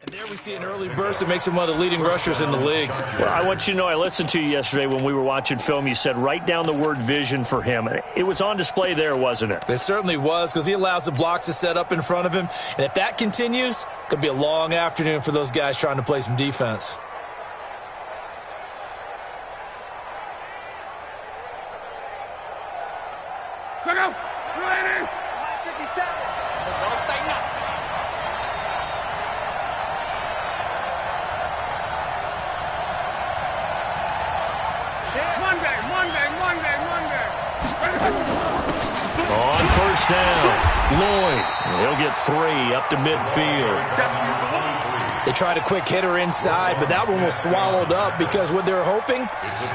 And there we see an early burst that makes him one of the leading rushers in the league. Well, I want you to know, I listened to you yesterday when we were watching film. You said write down the word vision for him. It was on display there, wasn't it? It certainly was, because he allows the blocks to set up in front of him. And if that continues, it's going to be a long afternoon for those guys trying to play some defense. Check out! Ready! 57. So don't say nothing. Monday. On first down, Lloyd. He'll get 3 up to midfield. They tried a quick hitter inside, but that one was swallowed up because what they're hoping,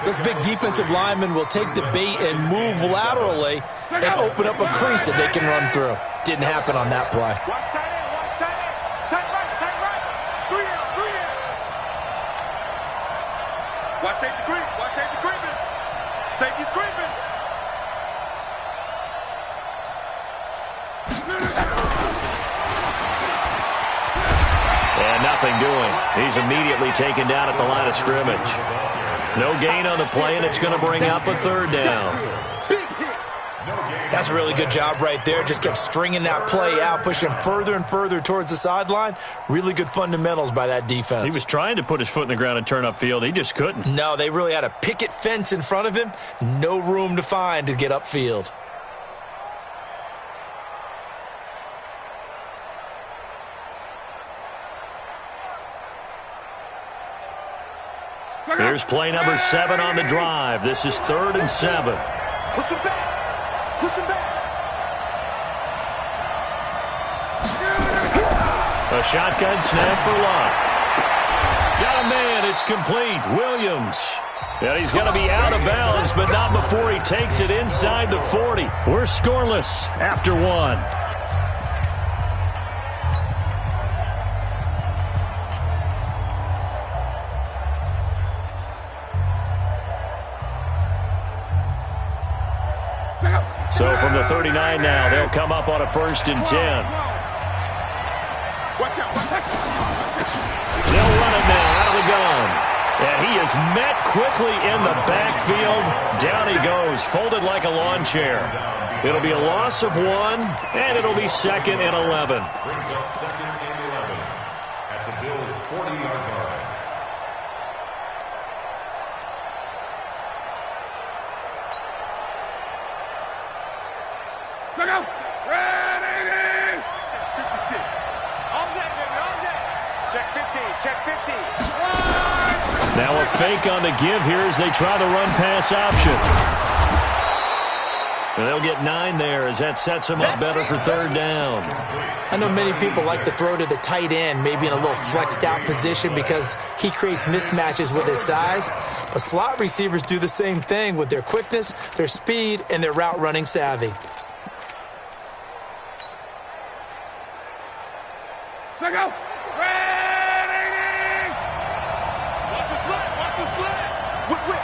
those big defensive linemen will take the bait and move laterally and open up a crease that they can run through. Didn't happen on that play. Watch tight end. Tight right. 3 down. Watch safety creeping. Safety's creeping. And nothing doing. He's immediately taken down at the line of scrimmage. No gain on the play, and it's going to bring up a 3rd down. That's a really good job right there. Just kept stringing that play out, pushing him further and further towards the sideline. Really good fundamentals by that defense. He was trying to put his foot in the ground and turn upfield. He just couldn't. No, they really had a picket fence in front of him. No room to find to get upfield. Here's play number 7 on the drive. This is 3rd and 7. Push him back. A shotgun snap for Locke. Got a man. It's complete. Williams. And he's going to be out of bounds, but not before he takes it inside the 40. We're scoreless after 1. So from the 39 now, they'll come up on a 1st and 10. They'll run it now out of the gun. And he is met quickly in the backfield. Down he goes, folded like a lawn chair. It'll be a loss of 1, and it'll be 2nd and 11. Brings up 2nd and 11 at the Bills' 40-yard line. Check out! Ready! 56. On deck, baby, on deck. Check 50. Now a fake on the give here as they try the run-pass option. And they'll get 9 there as that sets them up better for 3rd down. I know many people like to throw to the tight end, maybe in a little flexed out position because he creates mismatches with his size. But slot receivers do the same thing with their quickness, their speed, and their route running savvy. Check out! Ready! Watch the slide! Whip!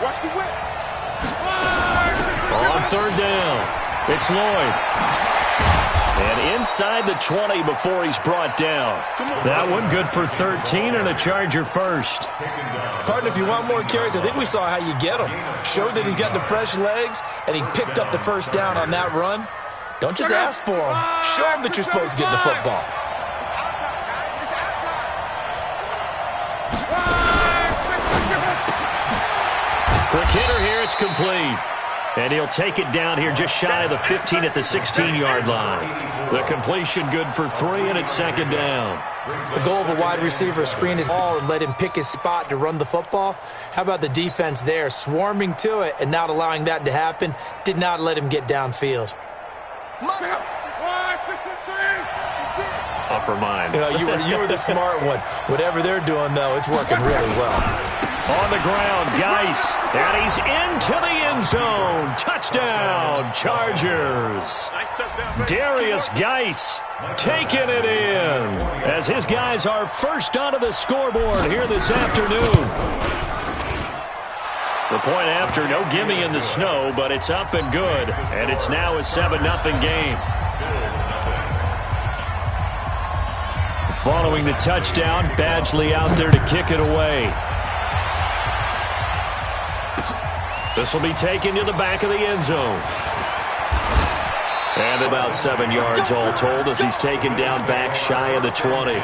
Watch the whip! On 3rd down, it's Lloyd. And inside the 20 before he's brought down. That one good for 13 and a Charger first. Partner, if you want more carries, I think we saw how you get him. Showed that he's got the fresh legs, and he picked up the 1st down on that run. Don't just ask for him. Show him that you're supposed to get the football. Quick hitter here, it's complete. And he'll take it down here just shy of the 15 at the 16-yard line. The completion good for 3, and it's 2nd down. The goal of a wide receiver is screen his ball and let him pick his spot to run the football. How about the defense there, swarming to it and not allowing that to happen? Did not let him get downfield. Offer mine. You were the smart one. Whatever they're doing, though, it's working really well. On the ground, Geis, and he's into the end zone. Touchdown, Chargers. Darius Geis taking it in as his guys are first onto the scoreboard here this afternoon. The point after, no gimme in the snow, but it's up and good, and it's now a 7-0 game. Following the touchdown, Badgley out there to kick it away. This will be taken to the back of the end zone. And about 7 yards all told as he's taken down back shy of the 20.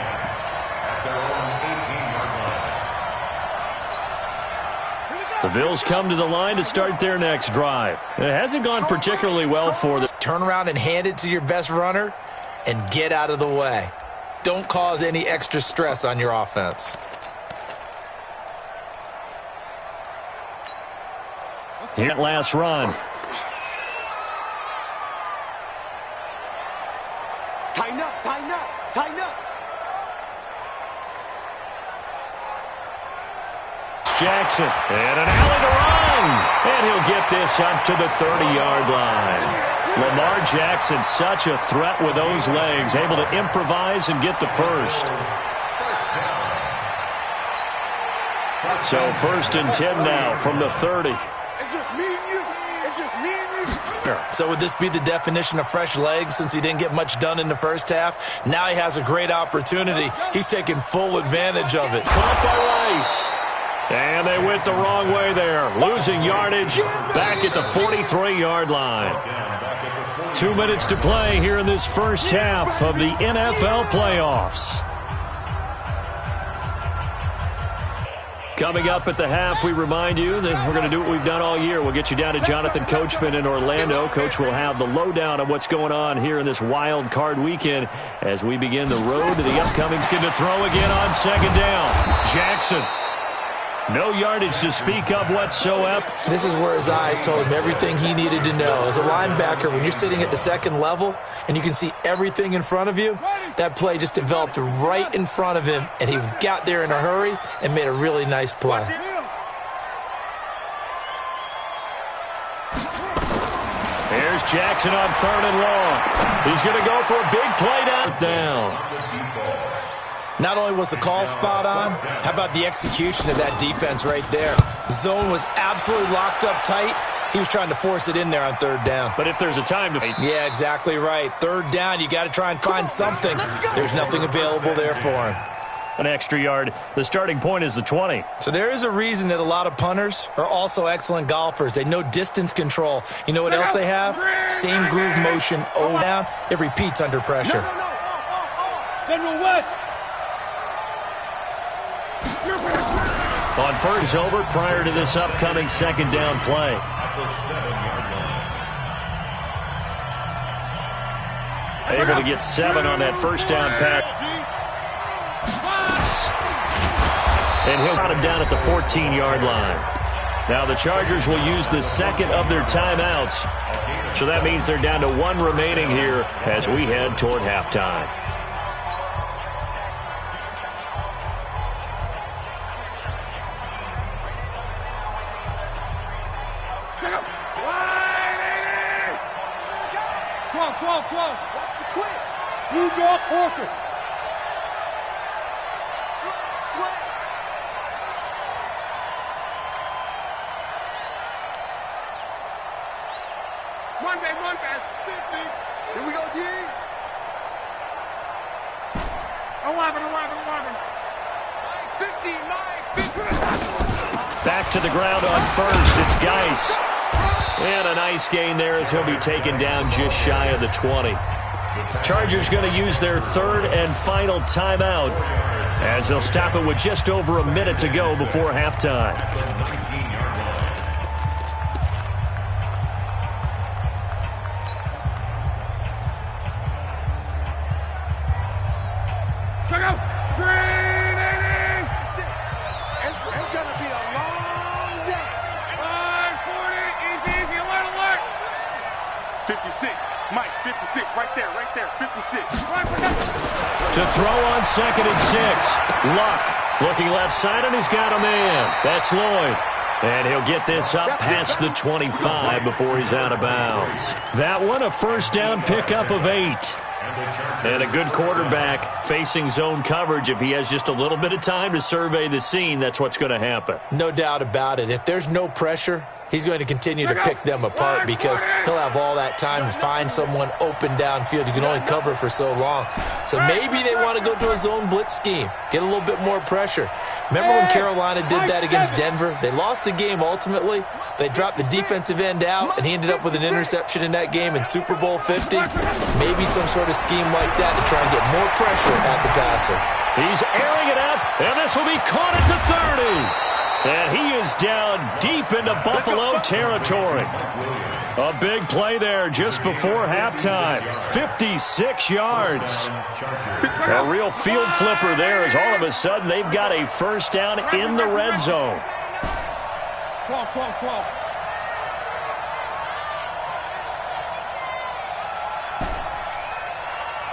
The Bills come to the line to start their next drive. It hasn't gone particularly well for them. Turn around and hand it to your best runner and get out of the way. Don't cause any extra stress on your offense. Here at last run. Tighten up, tighten up, tighten up. Jackson, and an alley to run. And he'll get this up to the 30-yard line. Lamar Jackson, such a threat with those legs, able to improvise and get the first. So 1st and 10 now from the 30. It's just me and you. It's just me and you. So would this be the definition of fresh legs since he didn't get much done in the first half? Now he has a great opportunity. He's taking full advantage of it. Caught by Rice. And they went the wrong way there. Losing yardage back at the 43-yard line. 2 minutes to play here in this first half of the NFL playoffs. Coming up at the half, we remind you that we're going to do what we've done all year. We'll get you down to Jonathan Coachman in Orlando. Coach will have the lowdown on what's going on here in this wild card weekend as we begin the road to the upcoming skin to throw again on second down. Jackson. No yardage to speak of whatsoever. This is where his eyes told him everything he needed to know. As a linebacker, when you're sitting at the second level and you can see everything in front of you, that play just developed right in front of him, and he got there in a hurry and made a really nice play. Here's Jackson on 3rd and long. He's going to go for a big play down. Not only was the call spot on, how about the execution of that defense right there? Zone was absolutely locked up tight. He was trying to force it in there on 3rd down. But if there's a time to... Yeah, exactly right. 3rd down, you got to try and find something. There's nothing available there for him. An extra yard. The starting point is the 20. So there is a reason that a lot of punters are also excellent golfers. They know distance control. You know what else they have? Same groove motion over down. It repeats under pressure. General West. On first over prior to this upcoming second down play. Able to get 7 on that first down pass. And he'll got him down at the 14-yard line. Now the Chargers will use the second of their timeouts. So that means they're down to 1 remaining here as we head toward halftime. New York Orchid. Monday, 50. Here we go, D. 11. 50. Back to the ground on first. It's Geis. And a nice gain there as he'll be taken down just shy of the 20. Chargers going to use their 3rd and final timeout as they'll stop it with just over a minute to go before halftime. Check out. Green 80. It's going to be a long day. 540. Easy. Alert. 56. Mike, 56, right there, 56. To throw on 2nd and 6. Luck looking left side, and he's got a man. That's Lloyd. And he'll get this up past the 25 before he's out of bounds. That one, a first down pickup of 8. And a good quarterback facing zone coverage. If he has just a little bit of time to survey the scene, that's what's going to happen. No doubt about it. If there's no pressure, he's going to continue to pick them apart because he'll have all that time to find someone open downfield. You can only cover for so long. So maybe they want to go to a zone blitz scheme, get a little bit more pressure. Remember when Carolina did that against Denver? They lost the game ultimately. They dropped the defensive end out, and he ended up with an interception in that game in Super Bowl 50. Maybe some sort of scheme like that to try and get more pressure at the passer. He's airing it up, and this will be caught at the 30. And he is down deep into Buffalo territory. A big play there just before halftime. 56 yards. A real field flipper there as all of a sudden they've got a first down in the red zone.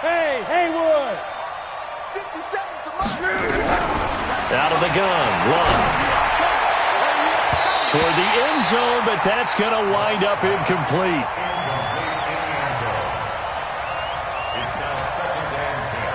Hey, Haywood. Out of the gun, Love. Toward the end zone, but that's going to wind up incomplete. It's now 2nd and 10.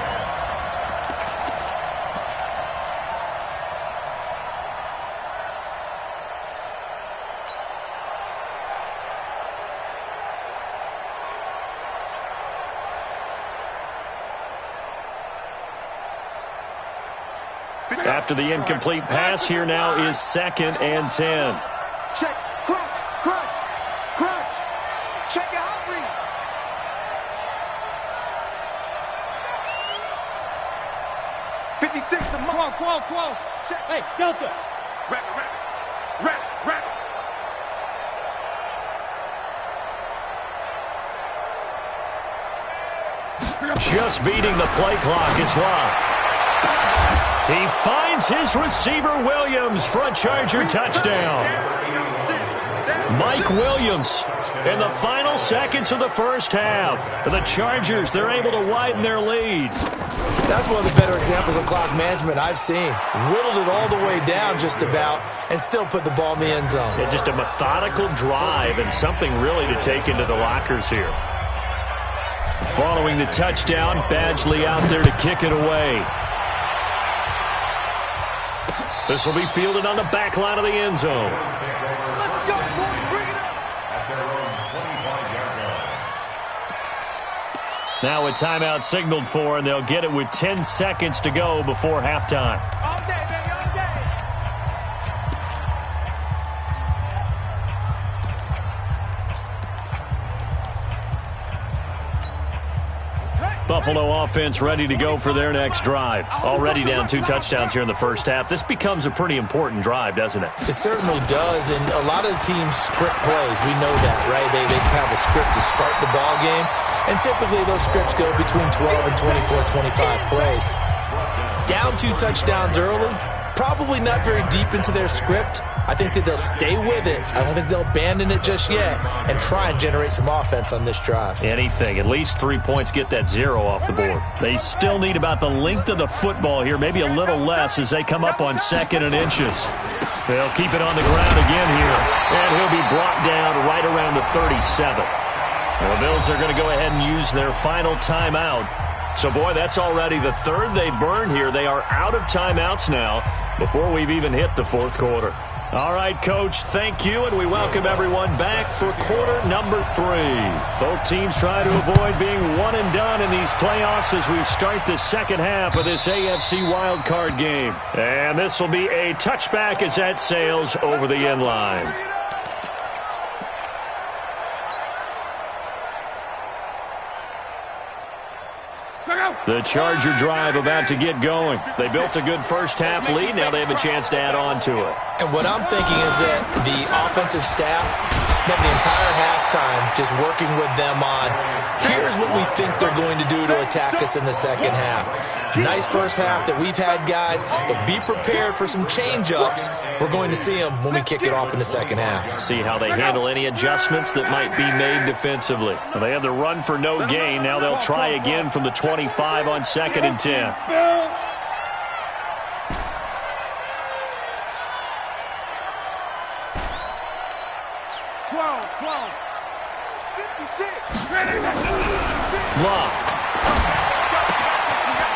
After the incomplete pass, here now is 2nd and 10. Check, crunch. Check your out read. .56 to Quo. Check. Hey, Delta. Rap. Just beating the play clock is Love. He finds his receiver Williams for a Charger touchdown. Mike Williams in the final seconds of the first half. The Chargers, they're able to widen their lead. That's one of the better examples of clock management I've seen. Whittled it all the way down just about and still put the ball in the end zone. Yeah, just a methodical drive and something really to take into the lockers here. Following the touchdown, Badgley out there to kick it away. This will be fielded on the back line of the end zone. Let's go, boys. Bring it up. At their own 25-yard line. Now a timeout signaled for, and they'll get it with 10 seconds to go before halftime. All day, baby, all day. Buffalo offense ready to go for their next drive. Already down 2 touchdowns here in the first half. This becomes a pretty important drive, doesn't it? It certainly does, and a lot of the teams script plays. We know that, right? They have a script to start the ball game, and typically those scripts go between 12 and 24, 25 plays. Down 2 touchdowns early, probably not very deep into their script. I think that they'll stay with it. I don't think they'll abandon it just yet and try and generate some offense on this drive. Anything. At least 3 points, get that 0 off the board. They still need about the length of the football here, maybe a little less as they come up on 2nd and inches. They'll keep it on the ground again here, and he'll be brought down right around the 37. The Bills are going to go ahead and use their final timeout. So, boy, that's already the 3rd they burned here. They are out of timeouts now before we've even hit the 4th quarter. All right, Coach, thank you, and we welcome everyone back for quarter number 3. Both teams try to avoid being one and done in these playoffs as we start the second half of this AFC wildcard game. And this will be a touchback as that sails over the end line. The Charger drive about to get going. They built a good first half lead. Now they have a chance to add on to it. And what I'm thinking is that the offensive staff spent the entire halftime just working with them on, here's what we think they're going to do to attack us in the second half. Nice first half that we've had, guys, but be prepared for some change-ups. We're going to see them when we kick it off in the second half. See how they handle any adjustments that might be made defensively. Well, they have the run for no gain. Now they'll try again from the 25 on 2nd and 10. 56. Love.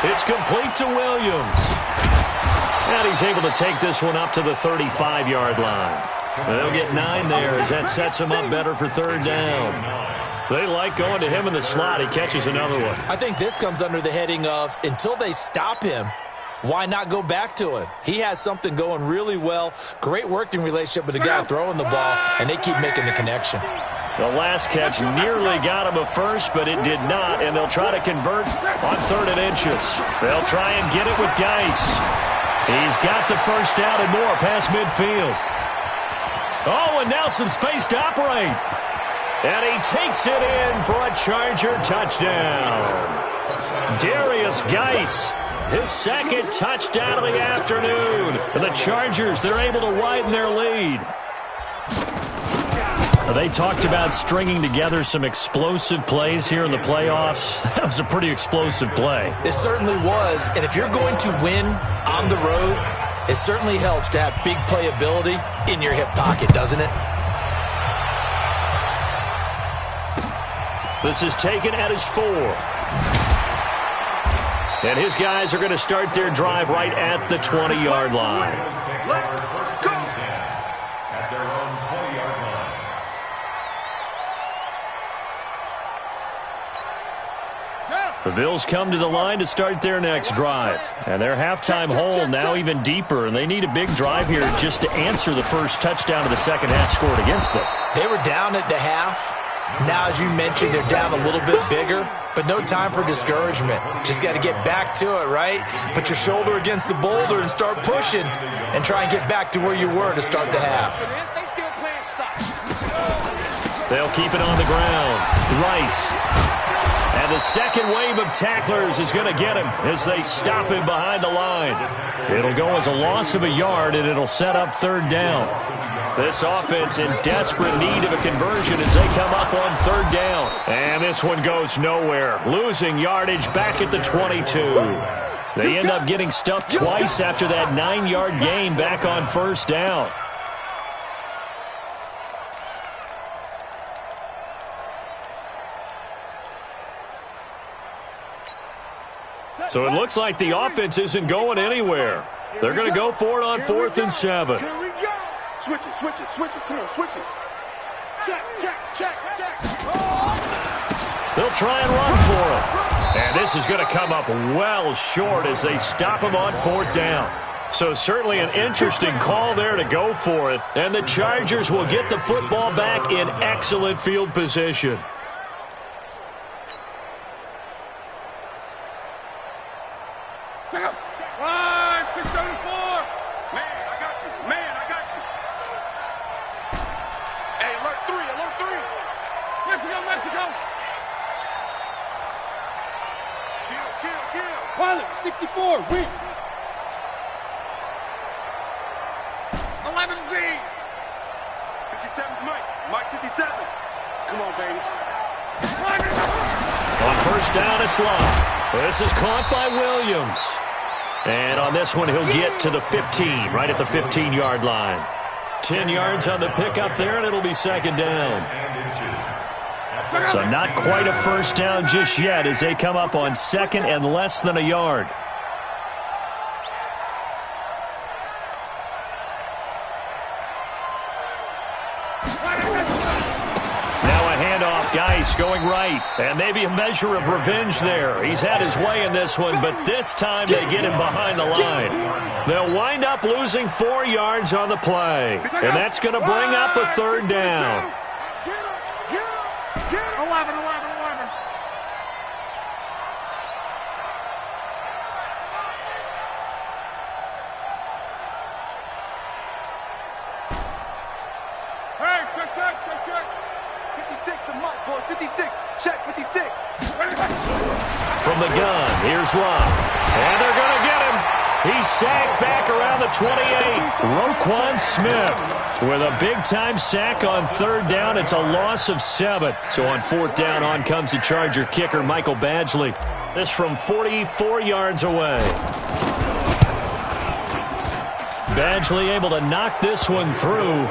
It's complete to Williams. And he's able to take this one up to the 35-yard line. They'll get 9 there as that sets him up better for third down. They like going to him in the slot. He catches another one. I think this comes under the heading of until they stop him, why not go back to him? He has something going really well. Great working relationship with the guy throwing the ball, and they keep making the connection. The last catch nearly got him a first, but it did not, and they'll try to convert on 3rd and inches. They'll try and get it with Geis. He's got the first down and more past midfield. Oh, and now some space to operate. And he takes it in for a Charger touchdown. Darius Geis, his second touchdown of the afternoon. And the Chargers, they're able to widen their lead. They talked about stringing together some explosive plays here in the playoffs. That was a pretty explosive play. It certainly was. And if you're going to win on the road, it certainly helps to have big playability in your hip pocket, doesn't it? This is taken at his 4. And his guys are going to start their drive right at the 20-yard line. At their own 20-yard line. The Bills come to the line to start their next drive. And their halftime hole now even deeper, and they need a big drive here just to answer the first touchdown of the second half scored against them. They were down at the half. Now, as you mentioned, they're down a little bit bigger, but no time for discouragement. Just got to get back to it, right? Put your shoulder against the boulder and start pushing and try and get back to where you were to start the half. They'll keep it on the ground. Rice. And the second wave of tacklers is going to get him as they stop him behind the line. It'll go as a loss of a yard, and it'll set up third down. This offense in desperate need of a conversion as they come up on third down. And this one goes nowhere. Losing yardage back at the 22. They end up getting stuffed twice after that 9-yard gain back on first down. So it looks like the offense isn't going anywhere. They're going to go for it on 4th and 7. Here we go. Switch it, switch it, switch it. Come on, switch it. Check, check, check, check. Oh. They'll try and run for it. And this is going to come up well short as they stop him on 4th down. So certainly an interesting call there to go for it. And the Chargers will get the football back in excellent field position. Check up. 674. Man, I got you. Man, I got you. Hey, alert 3, alert 3. Mexico, Mexico. Kill, kill, kill. Pilot, 64, weak. 11Z. 57's Mike. Mike 57. Come on, baby. On first down, it's Love. This is caught by Williams. And on this one, he'll get to the 15, right at the 15-yard line. 10 yards on the pickup there, and it'll be second down. So not quite a first down just yet as they come up on second and less than a yard. Geis going right, and maybe a measure of revenge there. He's had his way in this one, but this time they get him behind the line. They'll wind up losing 4 yards on the play, and that's going to bring up a third down. Get him. 11, 11, 11. Hey, check, check, check, check. 56 to Mike, boys. 56. Check, 56. From the gun, here's Love. And they're going to get him. He's sacked back around the 28. Roquan Smith with a big-time sack on third down. It's a loss of 7. So on 4th down, on comes the Charger kicker, Michael Badgley. This from 44 yards away. Badgley able to knock this one through.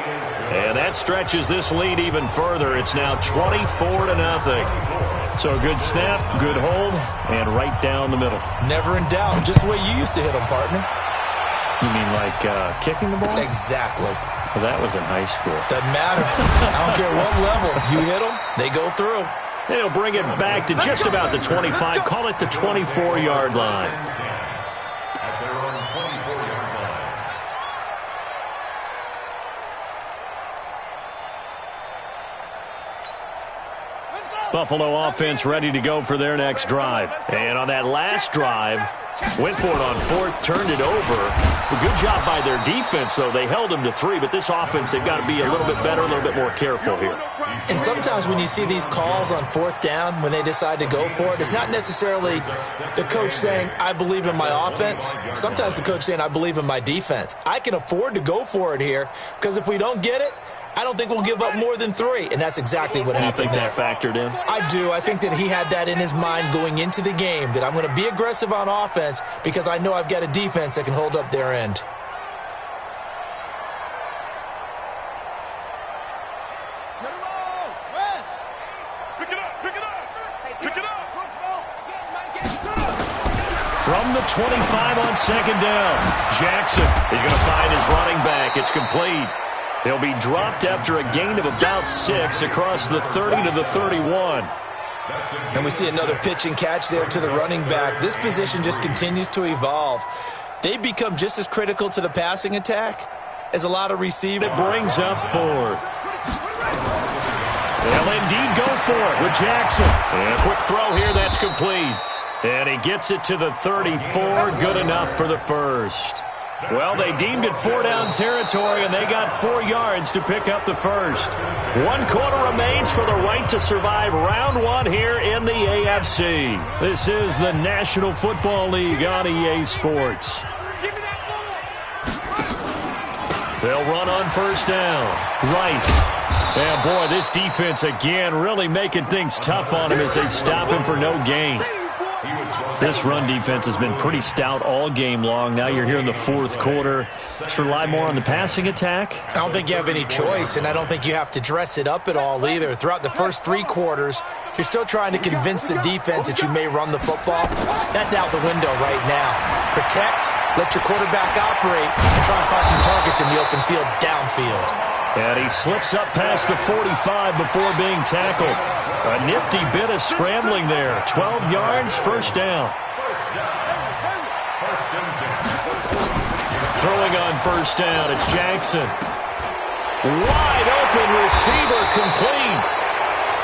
And that stretches this lead even further. It's now 24-0. So a good snap, good hold, and right down the middle. Never in doubt. Just the way you used to hit them, partner. You mean like kicking the ball? Exactly. Well, that was in high school. Doesn't matter. I don't care what level. You hit them, they go through. They'll bring it back to just about the 25. Call it the 24-yard line. At their own 24-yard line. Buffalo offense ready to go for their next drive. And on that last drive, went for it on fourth, turned it over. A good job by their defense, though. They held them to 3, but this offense, they've got to be a little bit better, a little bit more careful here. And sometimes when you see these calls on fourth down, when they decide to go for it, it's not necessarily the coach saying, I believe in my offense. Sometimes the coach saying, I believe in my defense. I can afford to go for it here because if we don't get it, I don't think we'll give up more than 3, and that's exactly what happened there. You think that factored in? I do. I think that he had that in his mind going into the game, that I'm going to be aggressive on offense because I know I've got a defense that can hold up their end. From the 25 on second down, Jackson is going to find his running back. It's complete. He'll be dropped after a gain of about 6 across the 30 to the 31. And we see another pitch and catch there to the running back. This position just continues to evolve. They become just as critical to the passing attack as a lot of receivers. It brings up fourth. They'll indeed go for it with Jackson. And a quick throw here, that's complete. And he gets it to the 34, good enough for the first. Well, they deemed it 4-down territory, and they got 4 yards to pick up the first. 1 quarter remains for the right to survive round 1 here in the AFC. This is the National Football League on EA Sports. They'll run on first down. Rice. And, boy, this defense again really making things tough on him as they stop him for no gain. This run defense has been pretty stout all game long. Now you're here in the fourth quarter. Just rely more on the passing attack? I don't think you have any choice, and I don't think you have to dress it up at all either. Throughout the first 3 quarters, you're still trying to convince the defense that you may run the football. That's out the window right now. Protect, let your quarterback operate, and try and find some targets in the open field downfield. And he slips up past the 45 before being tackled. A nifty bit of scrambling there. 12 yards, first down. Throwing on first down, it's Jackson. Wide open receiver, complete.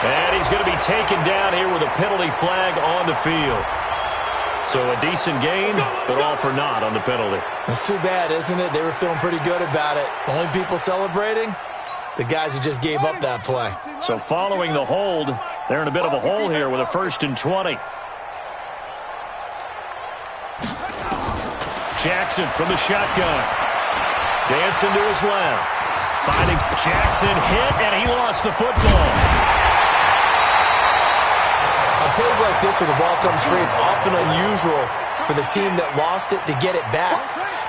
And he's going to be taken down here with a penalty flag on the field. So a decent gain, but all for naught on the penalty. It's too bad, isn't it? They were feeling pretty good about it. Only people celebrating, the guys who just gave up that play. So following the hold, they're in a bit of a hole here with a 1st and 20. Jackson from the shotgun. Dancing to his left. Finding Jackson hit, and he lost the football. On plays like this where the ball comes free, it's often unusual for the team that lost it to get it back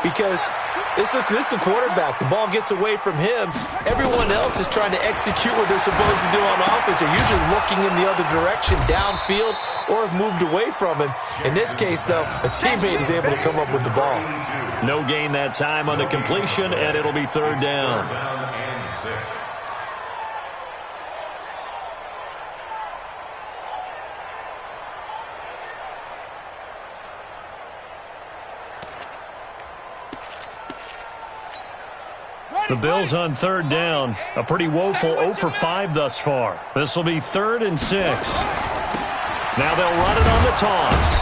because this is the quarterback. The ball gets away from him. Everyone else is trying to execute what they're supposed to do on offense. They're usually looking in the other direction, downfield, or have moved away from him. In this case, though, a teammate is able to come up with the ball. No gain that time on the completion, and it'll be 3rd down. The Bills on 3rd down. A pretty woeful 0 for 5 thus far. This will be 3rd and 6. Now they'll run it on the toss.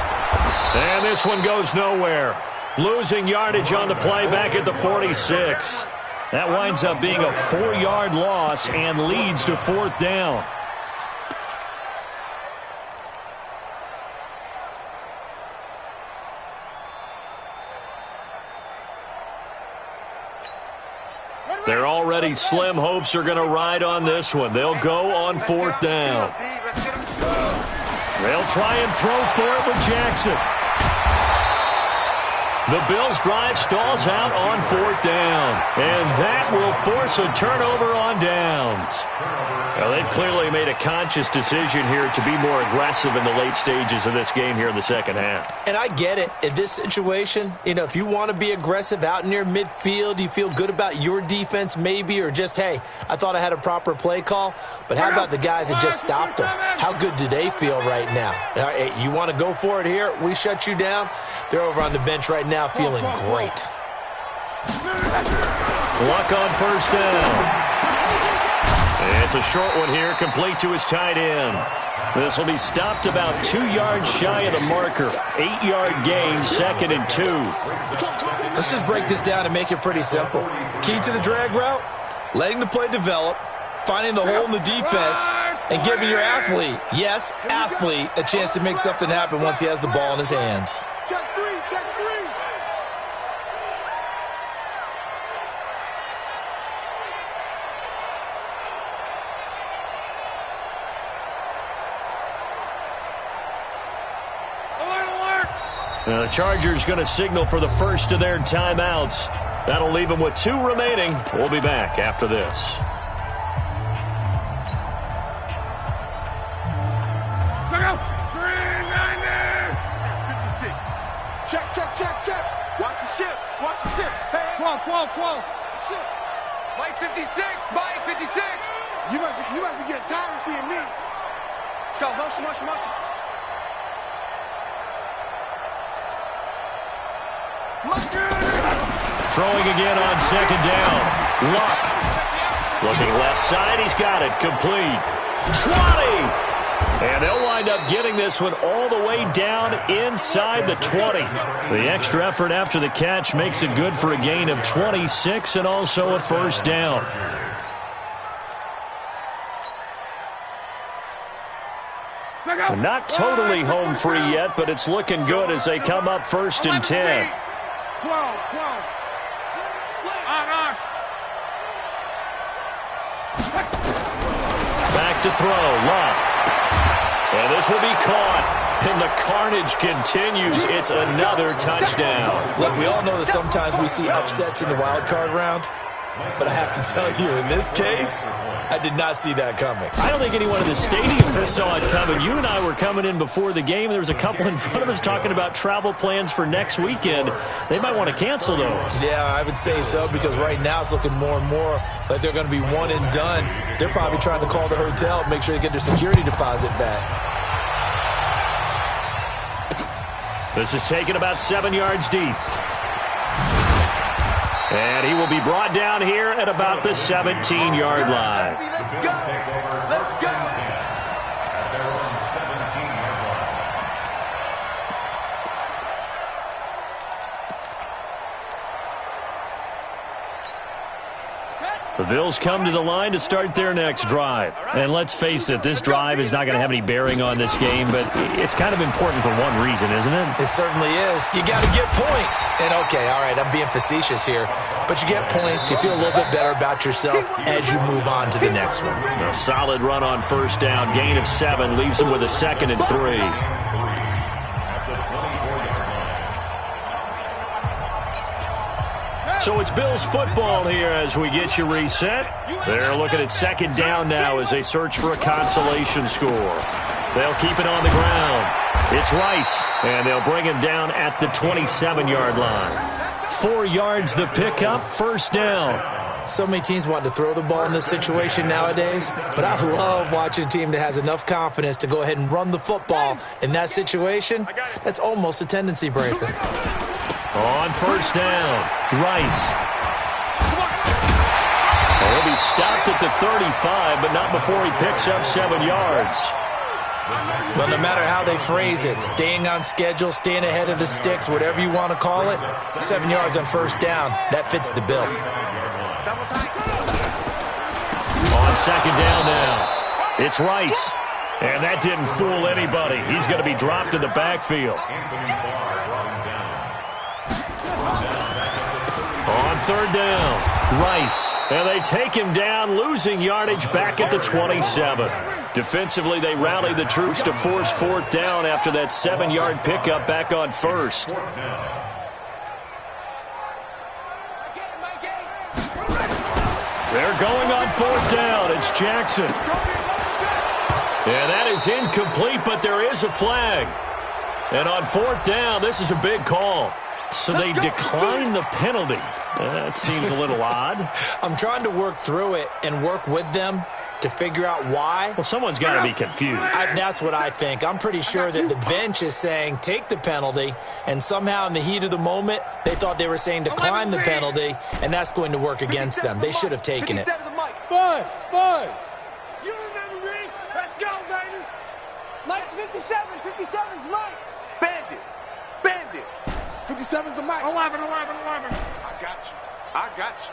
And this one goes nowhere. Losing yardage on the play back at the 46. That winds up being a 4-yard loss and leads to 4th down. They're already slim hopes are going to ride on this one. They'll go on 4th down. They'll try and throw for it with Jackson. The Bills' drive stalls out on 4th down, and that will force a turnover on downs. Well, they've clearly made a conscious decision here to be more aggressive in the late stages of this game here in the second half. And I get it. In this situation, if you want to be aggressive out near midfield, you feel good about your defense maybe, or just, hey, I thought I had a proper play call. But how about the guys that just stopped them? How good do they feel right now? You want to go for it here? We shut you down. They're over on the bench right now feeling great. Luck on 1st down. It's a short one here, complete to his tight end. This will be stopped about 2 yards shy of the marker. 8-yard gain, 2nd and 2. Let's just break this down and make it pretty simple. Key to the drag route, letting the play develop, finding the hole in the defense, and giving your athlete, yes, athlete, a chance to make something happen once he has the ball in his hands. Check three, check three. Now the Chargers going to signal for the first of their timeouts. That'll leave them with 2 remaining. We'll be back after this. Check out. 390. 56. Check, check, check, check. Watch the ship. Watch the ship. Hey, qual. Ship. Mike 56. Mike 56. You must be getting tired of seeing me. Let's go. Motion. Throwing again on 2nd down. Luck. Looking left side. He's got it. Complete. 20. And they'll wind up getting this one all the way down inside the 20. The extra effort after the catch makes it good for a gain of 26 and also a 1st down. They're not totally home free yet, but it's looking good as they come up 1st and 10. 12. Back to throw. Luck. And this will be caught. And the carnage continues. It's another touchdown. Look, we all know that sometimes we see upsets in the wild card round. But I have to tell you, in this case, I did not see that coming. I don't think anyone in the stadium saw it coming. You and I were coming in before the game. There was a couple in front of us talking about travel plans for next weekend. They might want to cancel those. Yeah, I would say so, because right now it's looking more and more like they're going to be one and done. They're probably trying to call the hotel and make sure they get their security deposit back. This is taken about 7 yards deep. And he will be brought down here at about the 17-yard line. Let's go. The Bills come to the line to start their next drive. And let's face it, this drive is not going to have any bearing on this game, but it's kind of important for one reason, isn't it? It certainly is. You got to get points. And, okay, all right, I'm being facetious here, but you get points. You feel a little bit better about yourself as you move on to the next one. A solid run on 1st down. Gain of 7 leaves them with a 2nd and 3. So it's Bills football here as we get you reset. They're looking at 2nd down now as they search for a consolation score. They'll keep it on the ground. It's Rice, and they'll bring him down at the 27-yard line. 4 yards the pickup, 1st down. So many teams want to throw the ball in this situation nowadays, but I love watching a team that has enough confidence to go ahead and run the football in that situation. That's almost a tendency breaker. On 1st down, Rice. He'll be stopped at the 35, but not before he picks up 7 yards. Well, no matter how they phrase it, staying on schedule, staying ahead of the sticks, whatever you want to call it, 7 yards on 1st down, that fits the bill. On 2nd down now, it's Rice. And that didn't fool anybody. He's going to be dropped in the backfield. On 3rd down, Rice. And they take him down, losing yardage back at the 27. Defensively, they rally the troops to force 4th down after that 7-yard pickup back on 1st. They're going on 4th down. It's Jackson. And that is incomplete, but there is a flag. And on 4th down, this is a big call. So they decline the penalty. That seems a little odd. I'm trying to work through it and work with them to figure out why. Well, someone's got to be confused. That's what I think. I'm pretty sure that the bench is saying take the penalty, and somehow in the heat of the moment, they thought they were saying decline the penalty, and that's going to work against them. They should have taken it. Spurs! You remember me? Let's go, baby! Mike's 57. 57's Mike. Bandit. 57's the Mike. 11. I got you.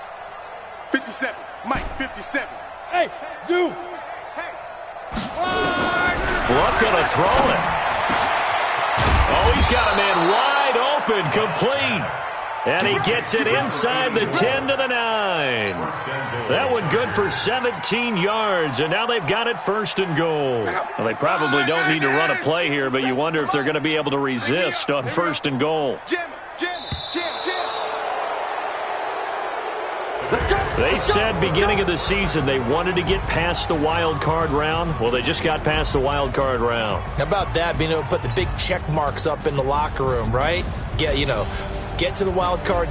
57. Mike, 57. Hey, Zoo. Hey. Luck gonna throw it. Oh, he's got a man wide open, complete. And he gets it inside the 10 to the 9. That one good for 17 yards, and now they've got it 1st and goal. Well, they probably don't need to run a play here, but you wonder if they're going to be able to resist on 1st and goal. They said beginning of the season they wanted to get past the wild card round. Well, they just got past the wild card round. How about that, being able to put the big check marks up in the locker room, right? Get to the wild card